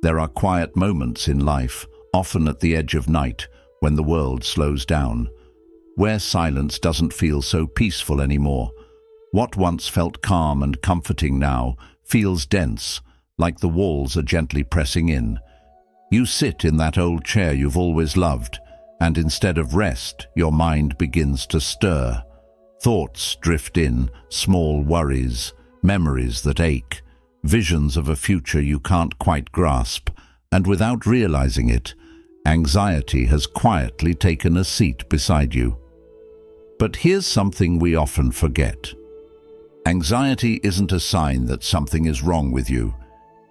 There are quiet moments in life, often at the edge of night, when the world slows down, where silence doesn't feel so peaceful anymore. What once felt calm and comforting now feels dense, like the walls are gently pressing in. You sit in that old chair you've always loved, and instead of rest, your mind begins to stir. Thoughts drift in, small worries, memories that ache, visions of a future you can't quite grasp, and without realizing it, anxiety has quietly taken a seat beside you. But here's something we often forget. Anxiety isn't a sign that something is wrong with you.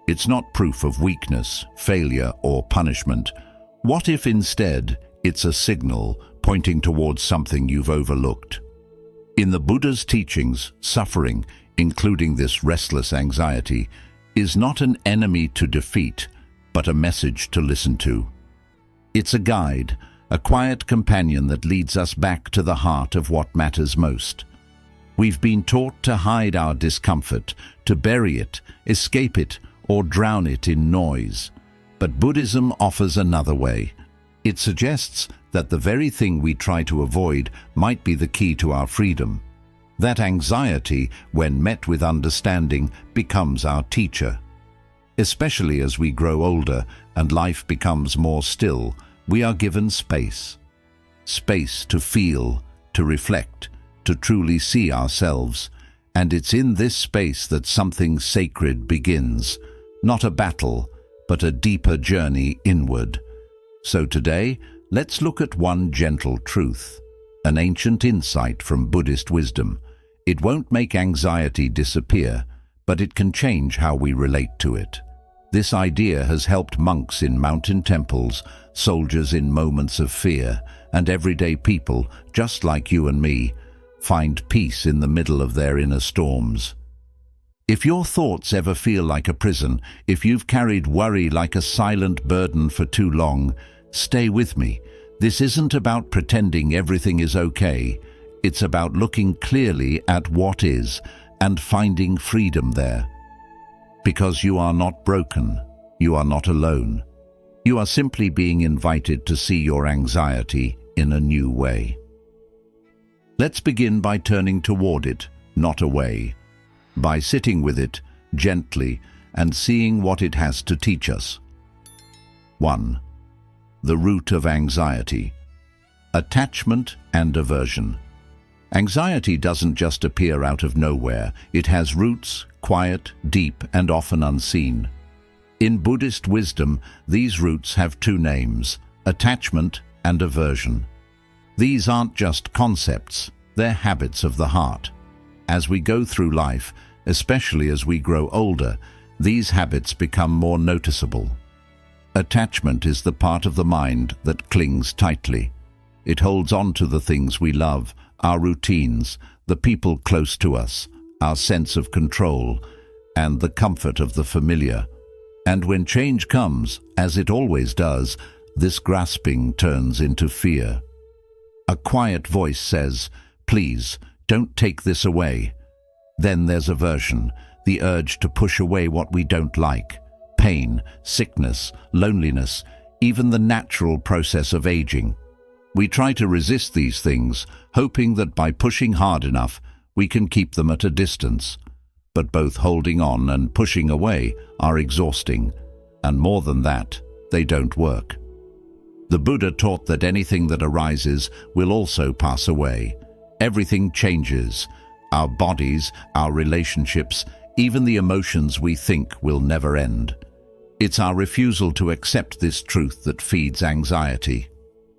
It's not proof of weakness, failure, or punishment. What if instead it's a signal pointing towards something you've overlooked? In the Buddha's teachings, suffering, including this restless anxiety, is not an enemy to defeat, but a message to listen to. It's a guide, a quiet companion that leads us back to the heart of what matters most. We've been taught to hide our discomfort, to bury it, escape it, or drown it in noise. But Buddhism offers another way. It suggests that the very thing we try to avoid might be the key to our freedom. That anxiety, when met with understanding, becomes our teacher. Especially as we grow older and life becomes more still, we are given space. Space to feel, to reflect, to truly see ourselves. And it's in this space that something sacred begins. Not a battle, but a deeper journey inward. So today, let's look at one gentle truth, an ancient insight from Buddhist wisdom. It won't make anxiety disappear, but it can change how we relate to it. This idea has helped monks in mountain temples, soldiers in moments of fear, and everyday people, just like you and me, find peace in the middle of their inner storms. If your thoughts ever feel like a prison, if you've carried worry like a silent burden for too long, stay with me. This isn't about pretending everything is okay. It's about looking clearly at what is and finding freedom there. Because you are not broken, you are not alone. You are simply being invited to see your anxiety in a new way. Let's begin by turning toward it, not away. By sitting with it gently and seeing what it has to teach us. 1. The root of anxiety. Attachment and aversion. Anxiety doesn't just appear out of nowhere. It has roots, quiet, deep, and often unseen. In Buddhist wisdom, these roots have two names: attachment and aversion. These aren't just concepts, they're habits of the heart. As we go through life, especially as we grow older, these habits become more noticeable. Attachment is the part of the mind that clings tightly. It holds on to the things we love, our routines, the people close to us, our sense of control, and the comfort of the familiar. And when change comes, as it always does, this grasping turns into fear. A quiet voice says, "Please, don't take this away." Then there's aversion, the urge to push away what we don't like. Pain, sickness, loneliness, even the natural process of aging. We try to resist these things, hoping that by pushing hard enough, we can keep them at a distance. But both holding on and pushing away are exhausting, and more than that, they don't work. The Buddha taught that anything that arises will also pass away. Everything changes. Our bodies, our relationships, even the emotions we think will never end. It's our refusal to accept this truth that feeds anxiety.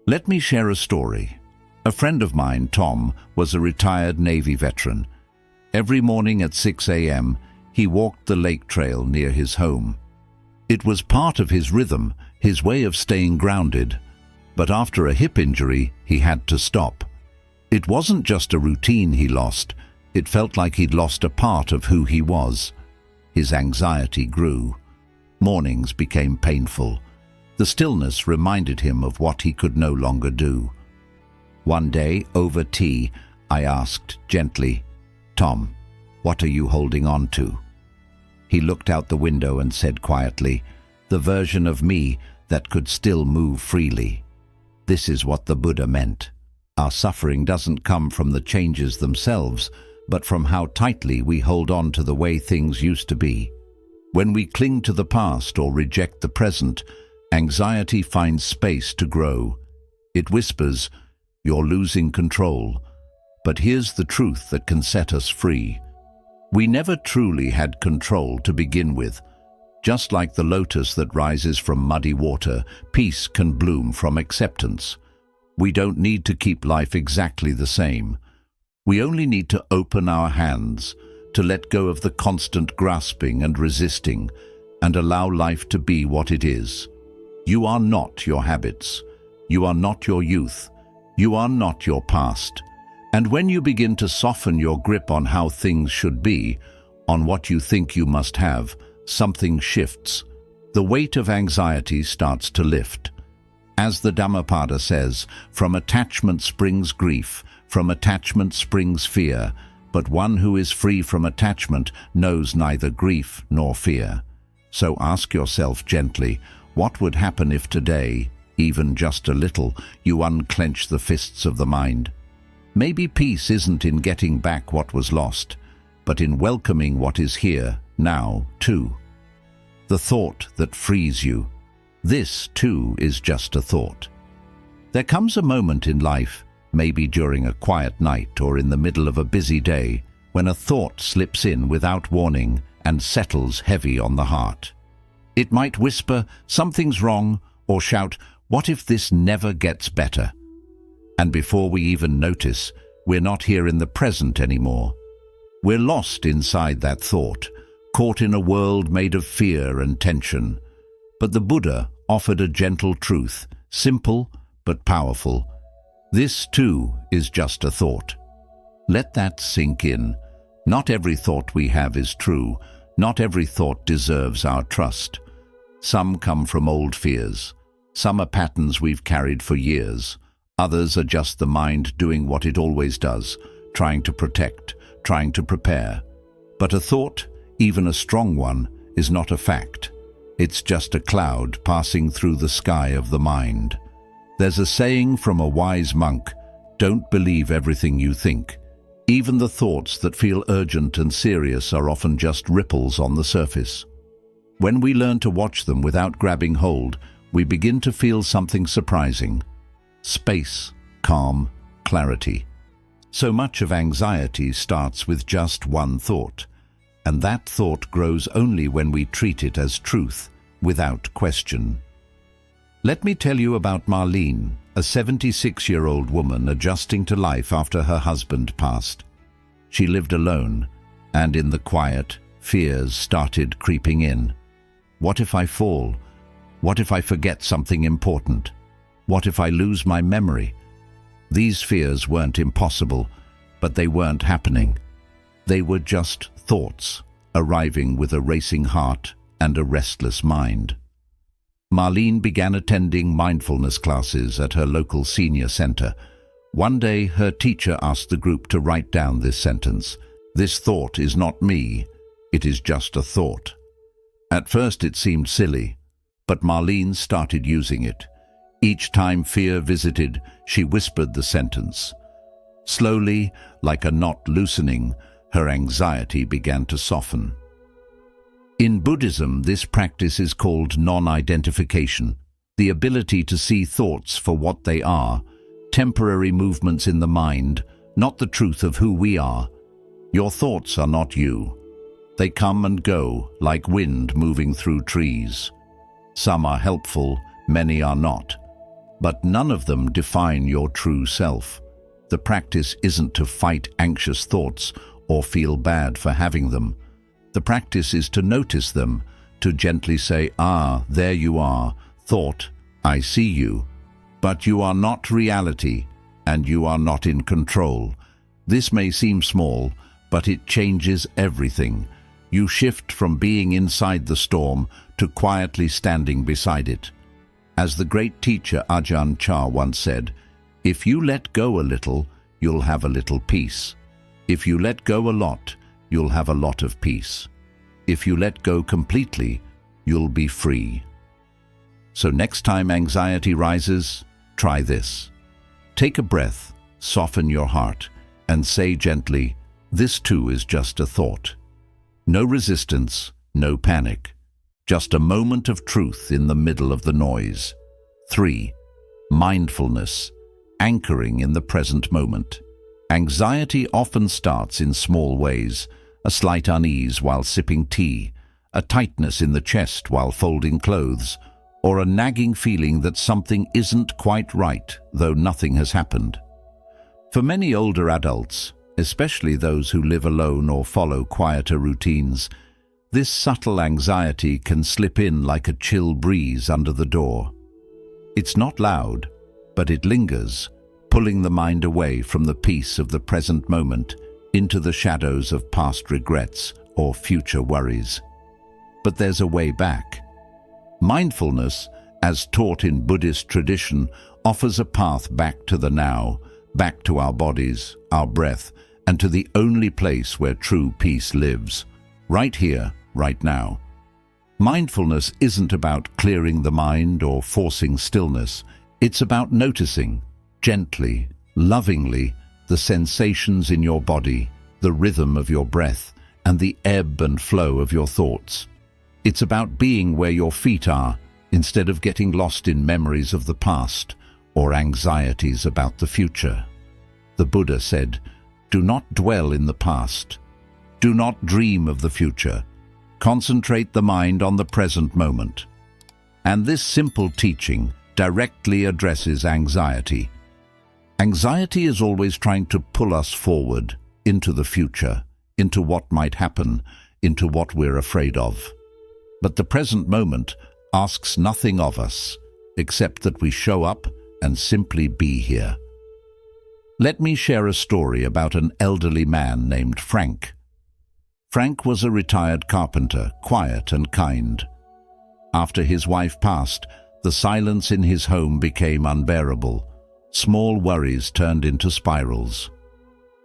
Let me share a story. A friend of mine, Tom, was a retired Navy veteran. Every morning at 6 a.m., he walked the lake trail near his home. It was part of his rhythm, his way of staying grounded. But after a hip injury, he had to stop. It wasn't just a routine he lost. It felt like he'd lost a part of who he was. His anxiety grew. Mornings became painful. The stillness reminded him of what he could no longer do. One day, over tea, I asked gently, "Tom, what are you holding on to?" He looked out the window and said quietly, the version of me that could still move freely. This is what the Buddha meant. Our suffering doesn't come from the changes themselves, but from how tightly we hold on to the way things used to be. When we cling to the past or reject the present, anxiety finds space to grow. It whispers, "You're losing control." But here's the truth that can set us free. We never truly had control to begin with. Just like the lotus that rises from muddy water, peace can bloom from acceptance. We don't need to keep life exactly the same. We only need to open our hands, to let go of the constant grasping and resisting, and allow life to be what it is. You are not your habits. You are not your youth. You are not your past. And when you begin to soften your grip on how things should be, on what you think you must have, something shifts. The weight of anxiety starts to lift. As the Dhammapada says, from attachment springs grief, from attachment springs fear, but one who is free from attachment knows neither grief nor fear. So ask yourself gently, what would happen if today, even just a little, you unclench the fists of the mind? Maybe peace isn't in getting back what was lost, but in welcoming what is here, now, too. The thought that frees you. This, too, is just a thought. There comes a moment in life, maybe during a quiet night or in the middle of a busy day, when a thought slips in without warning and settles heavy on the heart. It might whisper, "Something's wrong," or shout, "What if this never gets better?" And before we even notice, we're not here in the present anymore. We're lost inside that thought, caught in a world made of fear and tension. But the Buddha offered a gentle truth, simple but powerful. This, too, is just a thought. Let that sink in. Not every thought we have is true. Not every thought deserves our trust. Some come from old fears. Some are patterns we've carried for years. Others are just the mind doing what it always does, trying to protect, trying to prepare. But a thought, even a strong one, is not a fact. It's just a cloud passing through the sky of the mind. There's a saying from a wise monk, "Don't believe everything you think." Even the thoughts that feel urgent and serious are often just ripples on the surface. When we learn to watch them without grabbing hold, we begin to feel something surprising. Space, calm, clarity. So much of anxiety starts with just one thought, and that thought grows only when we treat it as truth, without question. Let me tell you about Marlene, a 76-year-old woman adjusting to life after her husband passed. She lived alone, and in the quiet, fears started creeping in. What if I fall? What if I forget something important? What if I lose my memory? These fears weren't impossible, but they weren't happening. They were just thoughts, arriving with a racing heart and a restless mind. Marlene began attending mindfulness classes at her local senior center. One day, her teacher asked the group to write down this sentence: "This thought is not me, it is just a thought." At first it seemed silly, but Marlene started using it. Each time fear visited, she whispered the sentence. Slowly, like a knot loosening, her anxiety began to soften. In Buddhism, this practice is called non-identification, the ability to see thoughts for what they are, temporary movements in the mind, not the truth of who we are. Your thoughts are not you. They come and go, like wind moving through trees. Some are helpful, many are not. But none of them define your true self. The practice isn't to fight anxious thoughts or feel bad for having them. The practice is to notice them, to gently say, "Ah, there you are, thought, I see you. But you are not reality, and you are not in control." This may seem small, but it changes everything. You shift from being inside the storm to quietly standing beside it. As the great teacher Ajahn Chah once said, "If you let go a little, you'll have a little peace. If you let go a lot, you'll have a lot of peace. If you let go completely, you'll be free." So next time anxiety rises, try this. Take a breath, soften your heart, and say gently, "This too is just a thought." No resistance, no panic. Just a moment of truth in the middle of the noise. 3. Mindfulness, anchoring in the present moment. Anxiety often starts in small ways: a slight unease while sipping tea, a tightness in the chest while folding clothes, or a nagging feeling that something isn't quite right, though nothing has happened. For many older adults, especially those who live alone or follow quieter routines, this subtle anxiety can slip in like a chill breeze under the door. It's not loud, but it lingers, pulling the mind away from the peace of the present moment into the shadows of past regrets or future worries. But there's a way back. Mindfulness, as taught in Buddhist tradition, offers a path back to the now, back to our bodies, our breath, and to the only place where true peace lives, right here, right now. Mindfulness isn't about clearing the mind or forcing stillness. It's about noticing, gently, lovingly, the sensations in your body, the rhythm of your breath, and the ebb and flow of your thoughts. It's about being where your feet are, instead of getting lost in memories of the past or anxieties about the future. The Buddha said, "Do not dwell in the past. Do not dream of the future. Concentrate the mind on the present moment." And this simple teaching directly addresses anxiety. Anxiety is always trying to pull us forward, into the future, into what might happen, into what we're afraid of. But the present moment asks nothing of us, except that we show up and simply be here. Let me share a story about an elderly man named Frank. Frank was a retired carpenter, quiet and kind. After his wife passed, the silence in his home became unbearable. Small worries turned into spirals.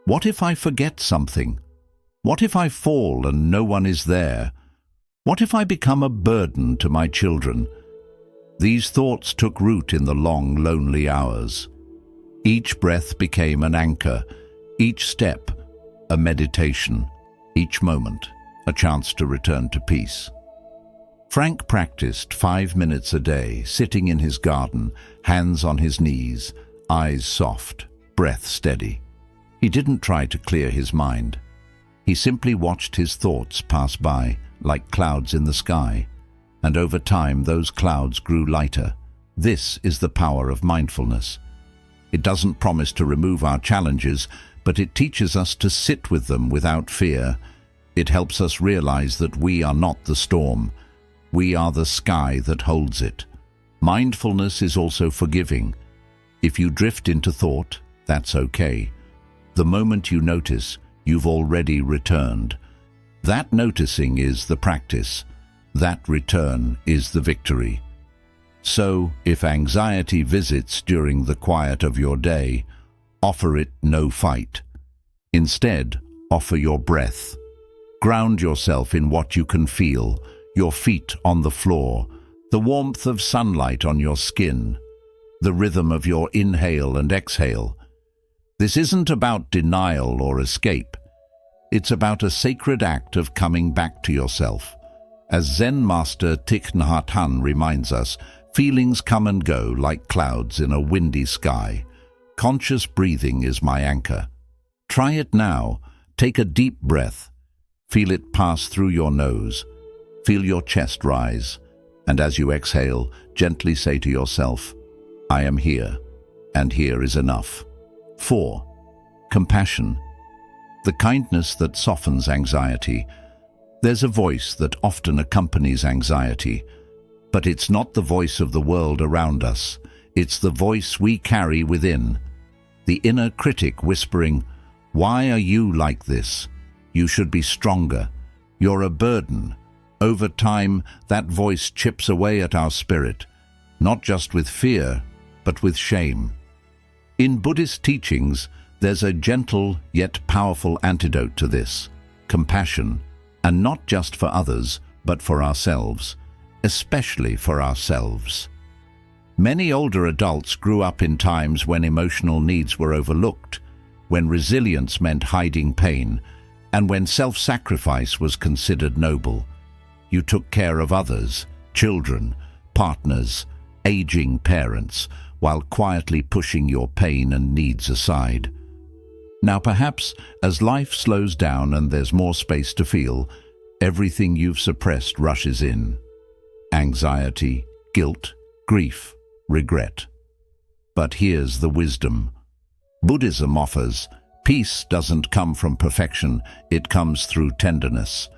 What if I forget something? What if I fall and no one is there? What if I become a burden to my children? These thoughts took root in the long, lonely hours. Each breath became an anchor, each step a meditation, each moment a chance to return to peace. Frank practiced 5 minutes a day, sitting in his garden, hands on his knees, eyes soft, breath steady. He didn't try to clear his mind. He simply watched his thoughts pass by, like clouds in the sky, and over time those clouds grew lighter. This is the power of mindfulness. It doesn't promise to remove our challenges, but it teaches us to sit with them without fear. It helps us realize that we are not the storm. We are the sky that holds it. Mindfulness is also forgiving. If you drift into thought, that's okay. The moment you notice, you've already returned. That noticing is the practice. That return is the victory. So, if anxiety visits during the quiet of your day, offer it no fight. Instead, offer your breath. Ground yourself in what you can feel, your feet on the floor, the warmth of sunlight on your skin, the rhythm of your inhale and exhale. This isn't about denial or escape. It's about a sacred act of coming back to yourself. As Zen master Thich Nhat Hanh reminds us, feelings come and go like clouds in a windy sky. Conscious breathing is my anchor. Try it now. Take a deep breath. Feel it pass through your nose. Feel your chest rise. And as you exhale, gently say to yourself, "I am here, and here is enough." 4. Compassion. The kindness that softens anxiety. There's a voice that often accompanies anxiety, but it's not the voice of the world around us. It's the voice we carry within. The inner critic whispering, "Why are you like this? You should be stronger. You're a burden." Over time, that voice chips away at our spirit, not just with fear, but with shame. In Buddhist teachings, there's a gentle yet powerful antidote to this: compassion, and not just for others, but for ourselves, especially for ourselves. Many older adults grew up in times when emotional needs were overlooked, when resilience meant hiding pain, and when self-sacrifice was considered noble. You took care of others, children, partners, aging parents, while quietly pushing your pain and needs aside. Now perhaps, as life slows down and there's more space to feel, everything you've suppressed rushes in. Anxiety, guilt, grief, regret. But here's the wisdom. Buddhism offers, peace doesn't come from perfection, it comes through tenderness.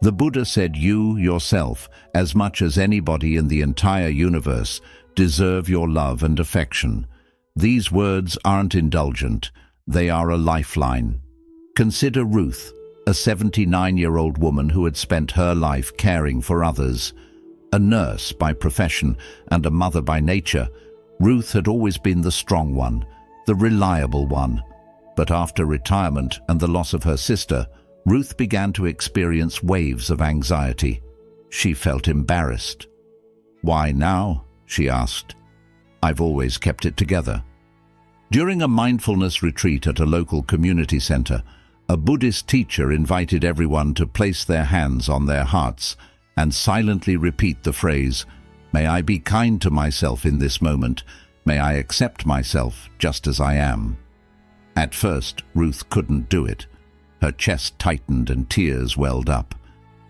The Buddha said you, yourself, as much as anybody in the entire universe, deserve your love and affection. These words aren't indulgent, they are a lifeline. Consider Ruth, a 79-year-old woman who had spent her life caring for others. A nurse by profession and a mother by nature, Ruth had always been the strong one, the reliable one. But after retirement and the loss of her sister, Ruth began to experience waves of anxiety. She felt embarrassed. "Why now?" she asked. "I've always kept it together." During a mindfulness retreat at a local community center, a Buddhist teacher invited everyone to place their hands on their hearts and silently repeat the phrase, "May I be kind to myself in this moment. May I accept myself just as I am." At first, Ruth couldn't do it. Her chest tightened and tears welled up.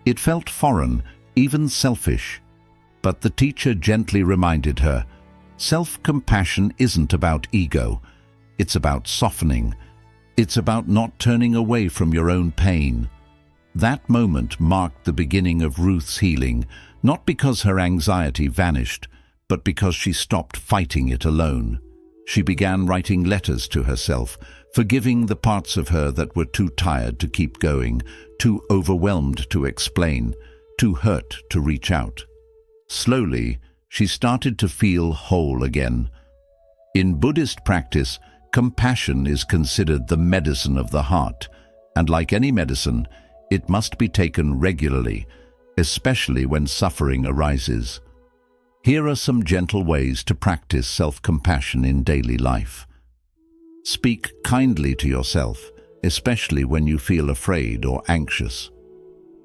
It felt foreign, even selfish. But the teacher gently reminded her, self-compassion isn't about ego. It's about softening. It's about not turning away from your own pain. That moment marked the beginning of Ruth's healing, not because her anxiety vanished, but because she stopped fighting it alone. She began writing letters to herself, forgiving the parts of her that were too tired to keep going, too overwhelmed to explain, too hurt to reach out. Slowly, she started to feel whole again. In Buddhist practice, compassion is considered the medicine of the heart, and like any medicine, it must be taken regularly, especially when suffering arises. Here are some gentle ways to practice self-compassion in daily life. Speak kindly to yourself, especially when you feel afraid or anxious.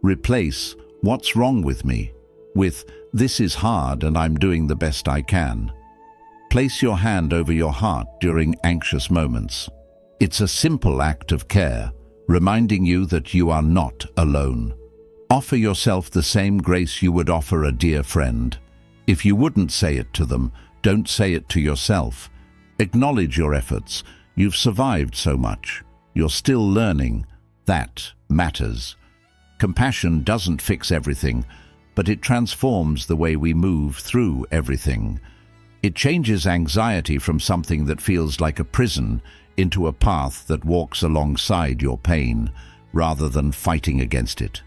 Replace "what's wrong with me" with "this is hard and I'm doing the best I can." Place your hand over your heart during anxious moments. It's a simple act of care, reminding you that you are not alone. Offer yourself the same grace you would offer a dear friend. If you wouldn't say it to them, don't say it to yourself. Acknowledge your efforts. You've survived so much. You're still learning. That matters. Compassion doesn't fix everything, but it transforms the way we move through everything. It changes anxiety from something that feels like a prison into a path that walks alongside your pain, rather than fighting against it.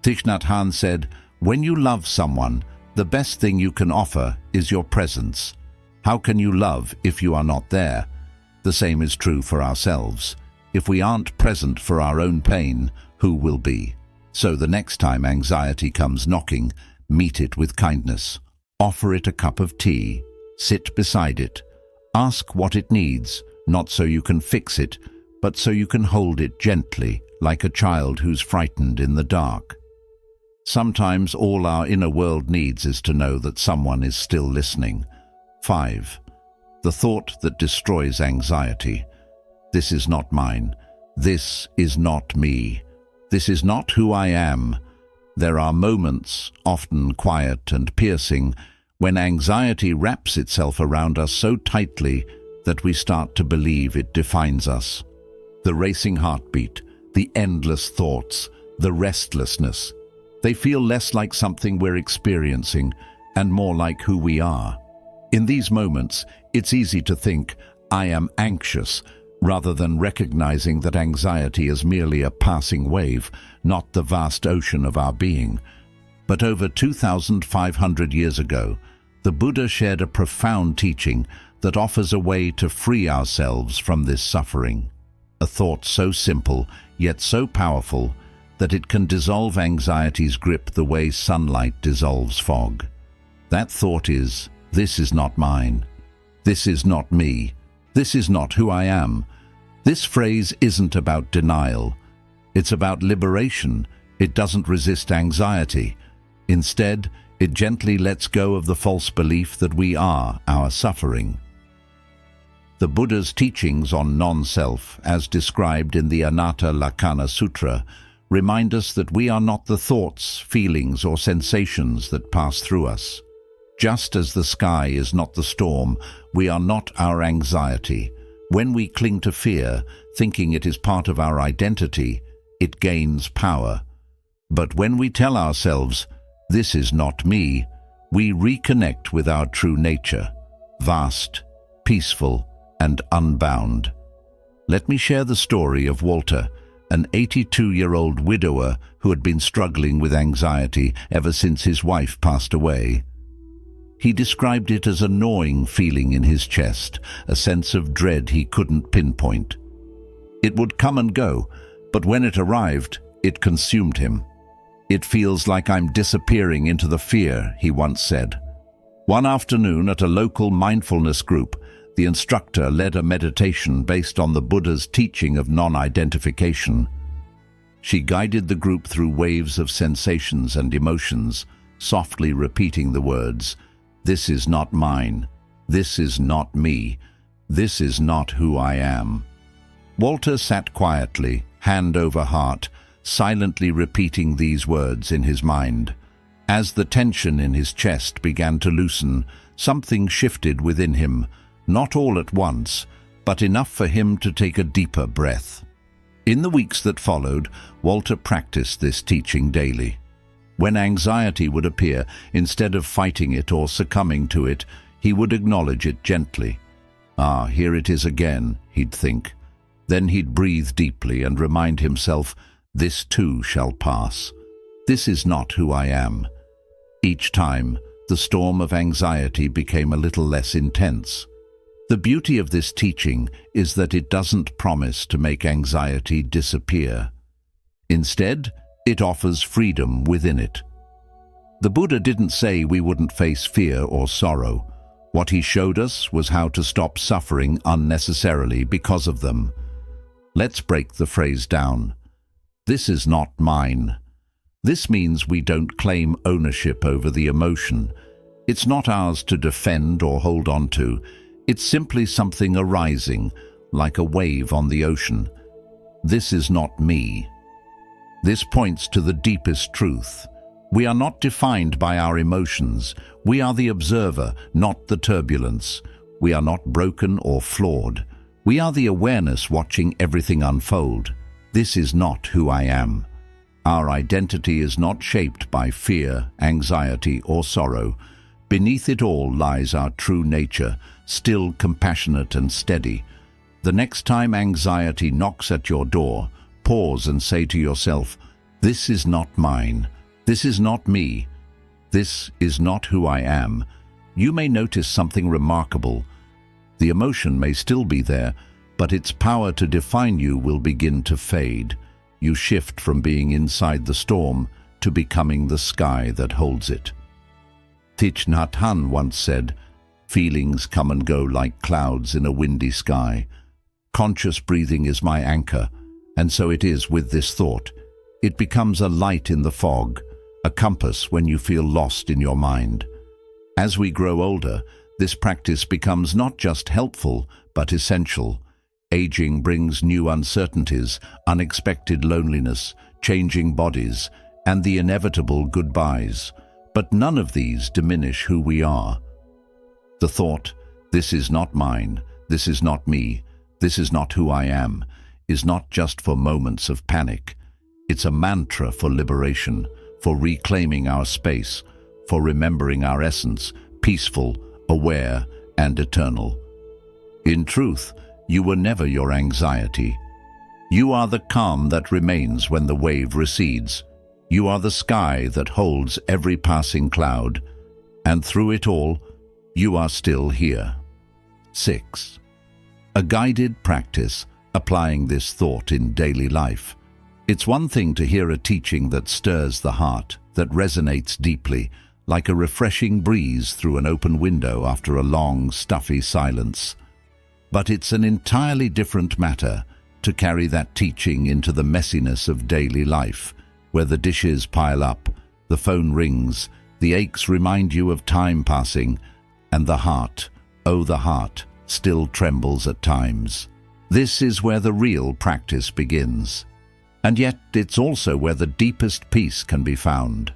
Thich Nhat Hanh said, "When you love someone, the best thing you can offer is your presence. How can you love if you are not there?" The same is true for ourselves. If we aren't present for our own pain, who will be? So the next time anxiety comes knocking, meet it with kindness. Offer it a cup of tea. Sit beside it. Ask what it needs, not so you can fix it, but so you can hold it gently, like a child who's frightened in the dark. Sometimes all our inner world needs is to know that someone is still listening. 5. The thought that destroys anxiety. This is not mine. This is not me. This is not who I am. There are moments, often quiet and piercing, when anxiety wraps itself around us so tightly that we start to believe it defines us. The racing heartbeat, the endless thoughts, the restlessness. They feel less like something we're experiencing and more like who we are. In these moments, it's easy to think, "I am anxious," rather than recognizing that anxiety is merely a passing wave, not the vast ocean of our being. But over 2,500 years ago, the Buddha shared a profound teaching that offers a way to free ourselves from this suffering. A thought so simple, yet so powerful, that it can dissolve anxiety's grip the way sunlight dissolves fog. That thought is, This is not mine. This is not me. This is not who I am. This phrase isn't about denial. It's about liberation. It doesn't resist anxiety. Instead, it gently lets go of the false belief that we are our suffering. The Buddha's teachings on non-self, as described in the Anatta Lakkhana Sutra, remind us that we are not the thoughts, feelings, or sensations that pass through us. Just as the sky is not the storm, we are not our anxiety. When we cling to fear, thinking it is part of our identity, it gains power. But when we tell ourselves, "This is not me," we reconnect with our true nature, vast, peaceful, and unbound. Let me share the story of Walter, an 82-year-old widower who had been struggling with anxiety ever since his wife passed away. He described it as a gnawing feeling in his chest, a sense of dread he couldn't pinpoint. It would come and go, but when it arrived, it consumed him. "It feels like I'm disappearing into the fear," he once said. One afternoon at a local mindfulness group, the instructor led a meditation based on the Buddha's teaching of non-identification. She guided the group through waves of sensations and emotions, softly repeating the words, "This is not mine. This is not me. This is not who I am." Walter sat quietly, hand over heart, silently repeating these words in his mind. As the tension in his chest began to loosen, something shifted within him, not all at once, but enough for him to take a deeper breath. In the weeks that followed, Walter practiced this teaching daily. When anxiety would appear, instead of fighting it or succumbing to it, he would acknowledge it gently. "Ah, here it is again," he'd think. Then he'd breathe deeply and remind himself, "This too shall pass. This is not who I am." Each time, the storm of anxiety became a little less intense. The beauty of this teaching is that it doesn't promise to make anxiety disappear. Instead, it offers freedom within it. The Buddha didn't say we wouldn't face fear or sorrow. What he showed us was how to stop suffering unnecessarily because of them. Let's break the phrase down. This is not mine. This means we don't claim ownership over the emotion. It's not ours to defend or hold on to. It's simply something arising, like a wave on the ocean. This is not me. This points to the deepest truth. We are not defined by our emotions. We are the observer, not the turbulence. We are not broken or flawed. We are the awareness watching everything unfold. This is not who I am. Our identity is not shaped by fear, anxiety, or sorrow. Beneath it all lies our true nature, still compassionate and steady. The next time anxiety knocks at your door, pause and say to yourself, "This is not mine. This is not me. This is not who I am." You may notice something remarkable. The emotion may still be there, but its power to define you will begin to fade. You shift from being inside the storm to becoming the sky that holds it. Thich Nhat Hanh once said, "Feelings come and go like clouds in a windy sky. Conscious breathing is my anchor," and so it is with this thought. It becomes a light in the fog, a compass when you feel lost in your mind. As we grow older, this practice becomes not just helpful, but essential. Aging brings new uncertainties, unexpected loneliness, changing bodies, and the inevitable goodbyes. But none of these diminish who we are. The thought, "This is not mine, this is not me, this is not who I am," is not just for moments of panic. It's a mantra for liberation, for reclaiming our space, for remembering our essence, peaceful, aware, and eternal. In truth, you were never your anxiety. You are the calm that remains when the wave recedes. You are the sky that holds every passing cloud, and through it all, you are still here. 6. A guided practice, applying this thought in daily life. It's one thing to hear a teaching that stirs the heart, that resonates deeply. like a refreshing breeze through an open window after a long, stuffy silence. But it's an entirely different matter to carry that teaching into the messiness of daily life, where the dishes pile up, the phone rings, the aches remind you of time passing, and the heart, oh the heart, still trembles at times. This is where the real practice begins. And yet it's also where the deepest peace can be found.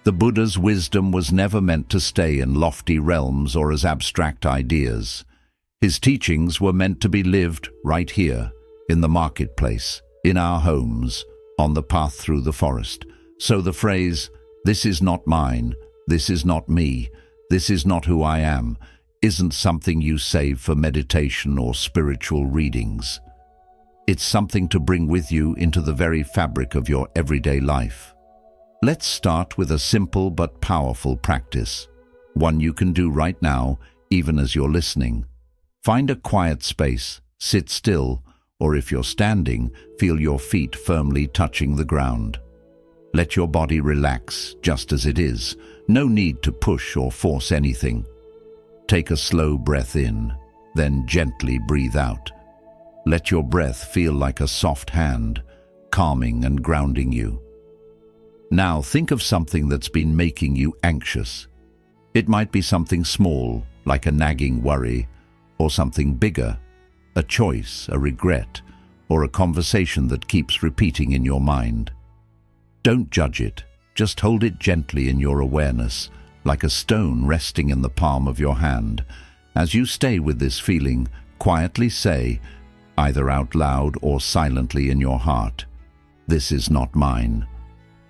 The Buddha's wisdom was never meant to stay in lofty realms or as abstract ideas. His teachings were meant to be lived right here, in the marketplace, in our homes, on the path through the forest. So the phrase, "This is not mine, this is not me, this is not who I am," isn't something you save for meditation or spiritual readings. It's something to bring with you into the very fabric of your everyday life. Let's start with a simple but powerful practice, one you can do right now, even as you're listening. Find a quiet space, sit still, or if you're standing, feel your feet firmly touching the ground. Let your body relax just as it is, no need to push or force anything. Take a slow breath in, then gently breathe out. Let your breath feel like a soft hand, calming and grounding you. Now think of something that's been making you anxious. It might be something small, like a nagging worry, or something bigger, a choice, a regret, or a conversation that keeps repeating in your mind. Don't judge it, just hold it gently in your awareness, like a stone resting in the palm of your hand. As you stay with this feeling, quietly say, either out loud or silently in your heart, "This is not mine."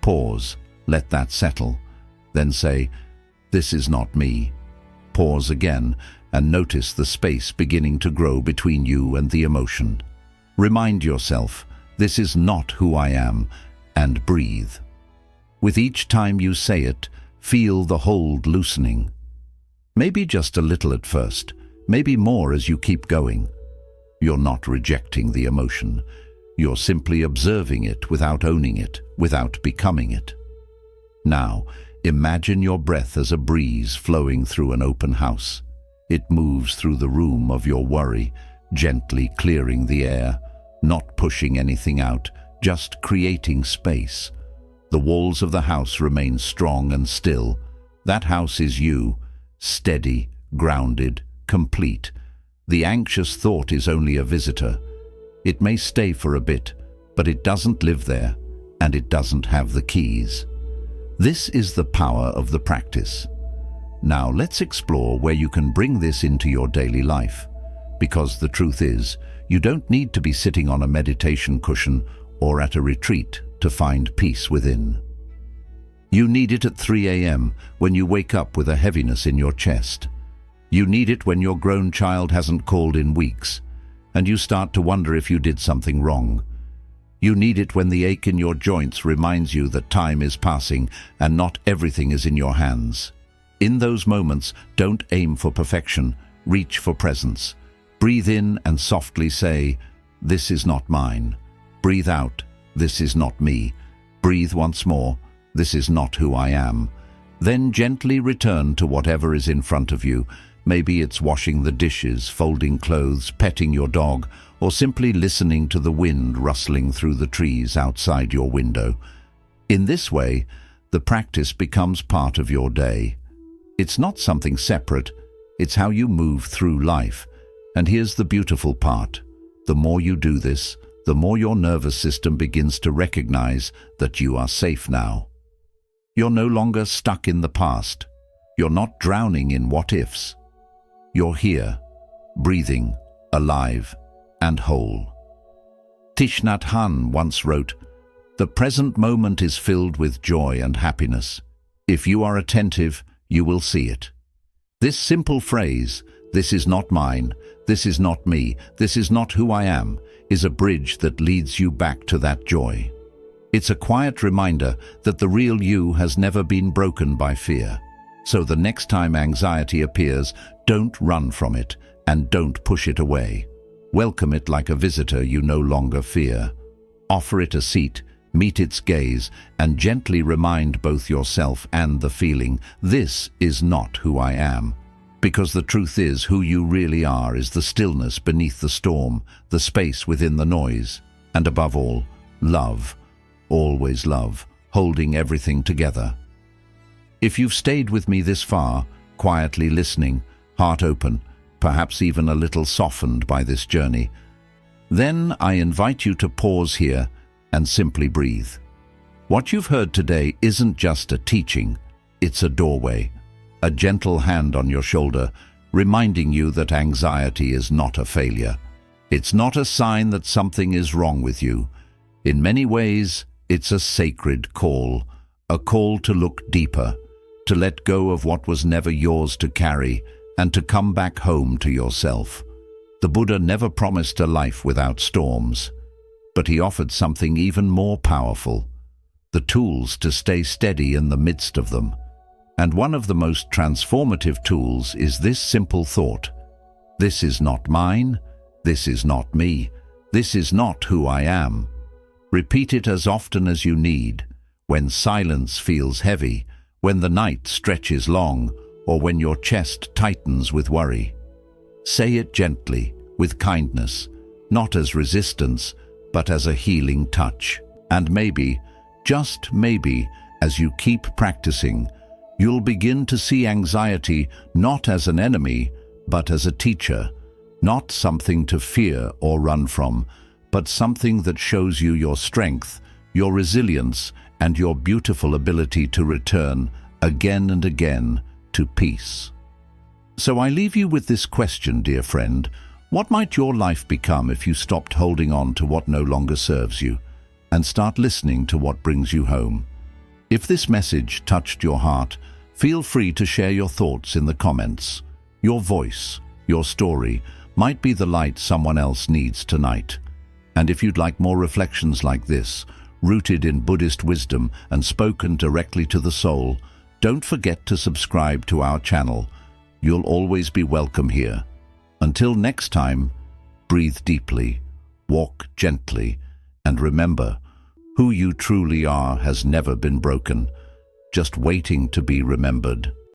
Pause, let that settle. Then say, "This is not me." Pause again and notice the space beginning to grow between you and the emotion. Remind yourself, "This is not who I am," and breathe. With each time you say it, feel the hold loosening. Maybe just a little at first, maybe more as you keep going. You're not rejecting the emotion. You're simply observing it without owning it, without becoming it. Now, imagine your breath as a breeze flowing through an open house. It moves through the room of your worry, gently clearing the air, not pushing anything out, just creating space. The walls of the house remain strong and still. That house is you, steady, grounded, complete. The anxious thought is only a visitor. It may stay for a bit, but it doesn't live there, and it doesn't have the keys. This is the power of the practice. Now let's explore where you can bring this into your daily life. Because the truth is, you don't need to be sitting on a meditation cushion or at a retreat to find peace within. You need it at 3 a.m. when you wake up with a heaviness in your chest. You need it when your grown child hasn't called in weeks, and you start to wonder if you did something wrong. You need it when the ache in your joints reminds you that time is passing and not everything is in your hands. In those moments, don't aim for perfection, reach for presence. Breathe in and softly say, "This is not mine." Breathe out, "This is not me." Breathe once more, "This is not who I am." Then gently return to whatever is in front of you. Maybe it's washing the dishes, folding clothes, petting your dog, or simply listening to the wind rustling through the trees outside your window. In this way, the practice becomes part of your day. It's not something separate, it's how you move through life. And here's the beautiful part. The more you do this, the more your nervous system begins to recognize that you are safe now. You're no longer stuck in the past. You're not drowning in what-ifs. You're here, breathing, alive, and whole. Thich Nhat Hanh once wrote, "The present moment is filled with joy and happiness. If you are attentive, you will see it." This simple phrase, "This is not mine, this is not me, this is not who I am," is a bridge that leads you back to that joy. It's a quiet reminder that the real you has never been broken by fear. So the next time anxiety appears, don't run from it and don't push it away. Welcome it like a visitor you no longer fear. Offer it a seat, meet its gaze, and gently remind both yourself and the feeling, this is not who I am. Because the truth is, who you really are is the stillness beneath the storm, the space within the noise, and above all, love, always love, holding everything together. If you've stayed with me this far, quietly listening, heart open, perhaps even a little softened by this journey, then I invite you to pause here and simply breathe. What you've heard today isn't just a teaching, it's a doorway, a gentle hand on your shoulder, reminding you that anxiety is not a failure. It's not a sign that something is wrong with you. In many ways, it's a sacred call, a call to look deeper, to let go of what was never yours to carry, and to come back home to yourself. The Buddha never promised a life without storms, but he offered something even more powerful, the tools to stay steady in the midst of them. And one of the most transformative tools is this simple thought: this is not mine, this is not me, this is not who I am. Repeat it as often as you need, when silence feels heavy, when the night stretches long, or when your chest tightens with worry. Say it gently, with kindness, not as resistance, but as a healing touch. And maybe, just maybe, as you keep practicing, you'll begin to see anxiety not as an enemy, but as a teacher, not something to fear or run from, but something that shows you your strength, your resilience, and your beautiful ability to return again and again to peace. So I leave you with this question, dear friend. What might your life become if you stopped holding on to what no longer serves you and start listening to what brings you home? If this message touched your heart, feel free to share your thoughts in the comments. Your voice, your story, might be the light someone else needs tonight. And if you'd like more reflections like this, rooted in Buddhist wisdom and spoken directly to the soul, don't forget to subscribe to our channel. You'll always be welcome here. Until next time, breathe deeply, walk gently, and remember, who you truly are has never been broken, just waiting to be remembered.